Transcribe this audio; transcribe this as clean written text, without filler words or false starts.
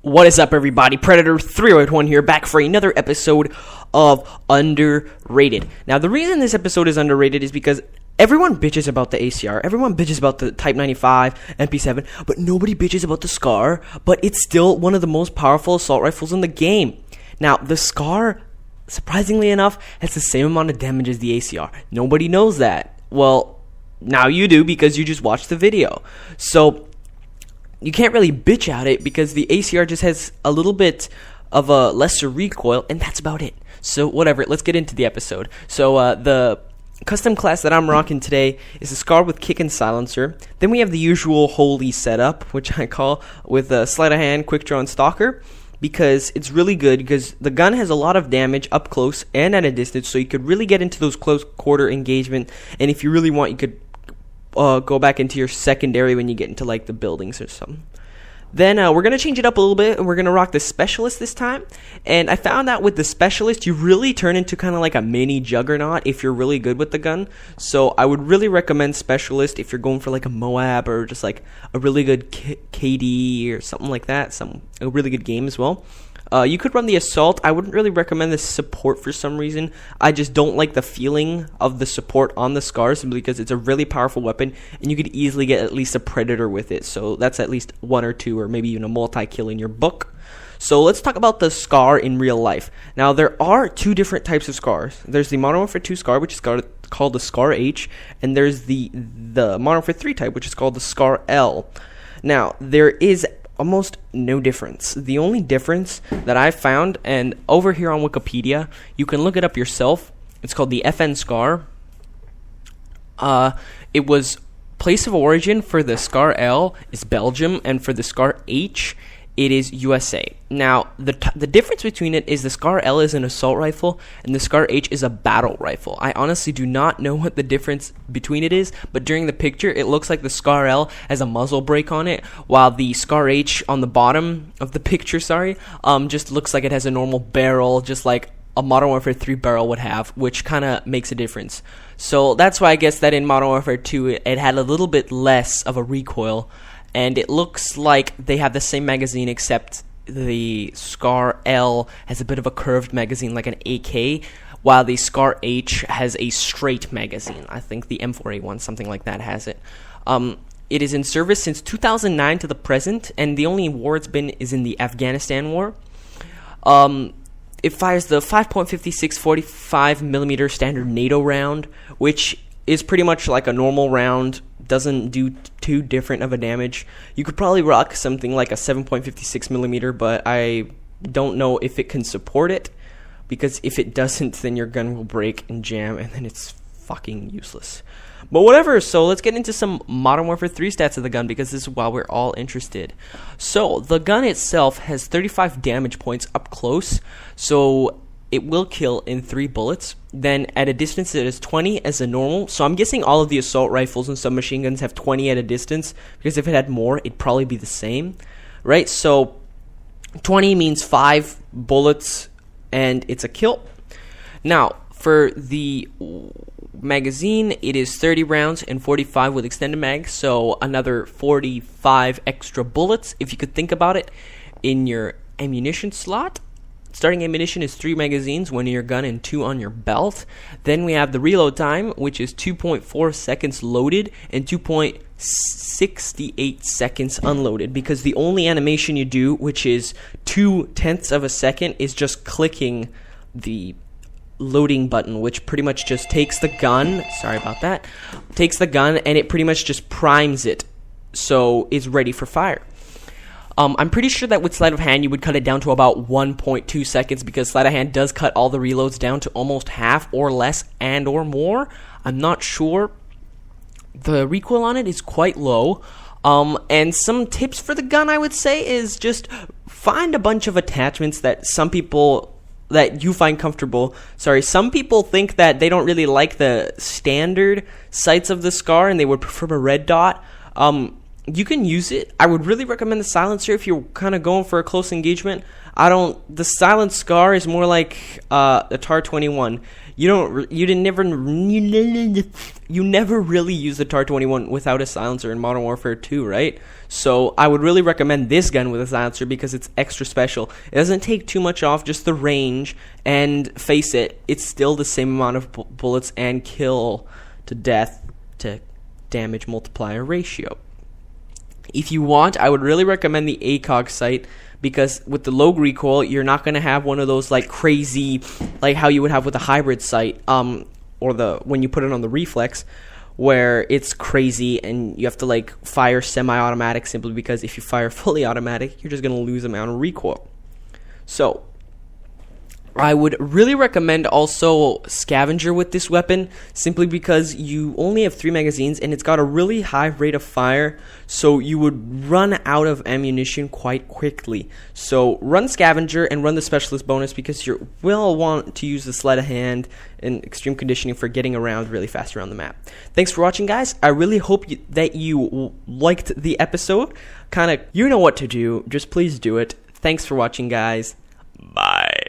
What is up, everybody? Predator 301 here, back for another episode of Underrated. Now, the reason this episode is underrated is because everyone bitches about the ACR, everyone bitches about the Type 95, MP7, but nobody bitches about the SCAR, but it's still one of the most powerful assault rifles in the game. Now, the SCAR, surprisingly enough, has the same amount of damage as the ACR. Nobody knows that. Well, now you do because you just watched the video. So you can't really bitch at it because the ACR just has a little bit of a lesser recoil, and that's about it. So whatever, let's get into the episode. So the custom class that I'm rocking today is a SCAR with kick and silencer. Then we have the usual holy setup, which I call with a sleight of hand, quick draw, and stalker, because it's really good because the gun has a lot of damage up close and at a distance, so you could really get into those close quarter engagement, and if you really want, you could go back into your secondary when you get into like the buildings or something. Then we're going to change it up a little bit, and we're going to rock the specialist this time. And I found out with the specialist, you really turn into kind of like a mini juggernaut if you're really good with the gun. So I would really recommend specialist if you're going for like a Moab or just like a really good KD or something like that, a really good game as well. You could run the assault. I wouldn't really recommend the support for some reason. I just don't like the feeling of the support on the SCAR simply because it's a really powerful weapon, and you could easily get at least a predator with it. So that's at least one or two, or maybe even a multi-kill in your book. So let's talk about the SCAR in real life. Now, there are two different types of SCARs. There's the Modern Warfare 2 SCAR, which is called the SCAR H, and there's the Modern Warfare 3 type, which is called the SCAR L. Now, there is almost no difference. The only difference that I found, and over here on Wikipedia, you can look it up yourself. It's called the FN SCAR. It was place of origin for the SCAR L is Belgium, and for the SCAR H, it is USA. Now, the difference between it is the SCAR L is an assault rifle, and the SCAR H is a battle rifle. I honestly do not know what the difference between it is, but during the picture, it looks like the SCAR L has a muzzle brake on it, while the SCAR H on the bottom of the picture, just looks like it has a normal barrel, just like a Modern Warfare 3 barrel would have, which kind of makes a difference. So that's why I guess that in Modern Warfare 2, it had a little bit less of a recoil, and it looks like they have the same magazine, except the SCAR L has a bit of a curved magazine like an AK, while the SCAR H has a straight magazine. I think the M4A1, something like that, has it. It is in service since 2009 to the present, and the only war it's been is in the Afghanistan war. It fires the 5.56 45mm standard NATO round, which is pretty much like a normal round, doesn't do too different of a damage. You could probably rock something like a 7.56mm, but I don't know if it can support it, because if it doesn't, then your gun will break and jam, and then it's fucking useless. But whatever, so let's get into some Modern Warfare 3 stats of the gun, because this is why we're all interested. So, the gun itself has 35 damage points up close, so it will kill in 3 bullets. Then at a distance it is 20 as a normal. So I'm guessing all of the assault rifles and submachine guns have 20 at a distance, because if it had more, it'd probably be the same, right? So 20 means 5 bullets and it's a kill. Now, for the magazine, it is 30 rounds and 45 with extended mag, so another 45 extra bullets, if you could think about it, in your ammunition slot. Starting ammunition is 3 magazines, 1 in your gun and 2 on your belt. Then we have the reload time, which is 2.4 seconds loaded and 2.68 seconds unloaded, because the only animation you do, which is 0.2 of a second, is just clicking the loading button, which pretty much just takes the gun, takes the gun and it pretty much just primes it, so it's ready for fire. I'm pretty sure that with sleight of hand you would cut it down to about 1.2 seconds, because sleight of hand does cut all the reloads down to almost half or less and or more. I'm not sure. The recoil on it is quite low. And some tips for the gun, I would say, is just find a bunch of attachments that you find comfortable. Some people think that they don't really like the standard sights of the SCAR and they would prefer a red dot. You can use it. I would really recommend the silencer if you're kind of going for a close engagement. The Silent Scar is more like the TAR-21. You never really use the TAR-21 without a silencer in Modern Warfare 2, right? So I would really recommend this gun with a silencer because it's extra special. It doesn't take too much off, just the range, and face it, it's still the same amount of bullets and kill to death to damage multiplier ratio. If you want, I would really recommend the ACOG sight, because with the low recoil, you're not going to have one of those like crazy, like how you would have with a hybrid sight, or when you put it on the reflex, where it's crazy and you have to like fire semi-automatic, simply because if you fire fully automatic, you're just going to lose amount of recoil. So I would really recommend also Scavenger with this weapon, simply because you only have 3 magazines and it's got a really high rate of fire, so you would run out of ammunition quite quickly. So run Scavenger and run the Specialist bonus, because you will want to use the sleight of hand and extreme conditioning for getting around really fast around the map. Thanks for watching, guys. I really hope that you liked the episode. You know what to do. Just please do it. Thanks for watching, guys. Bye.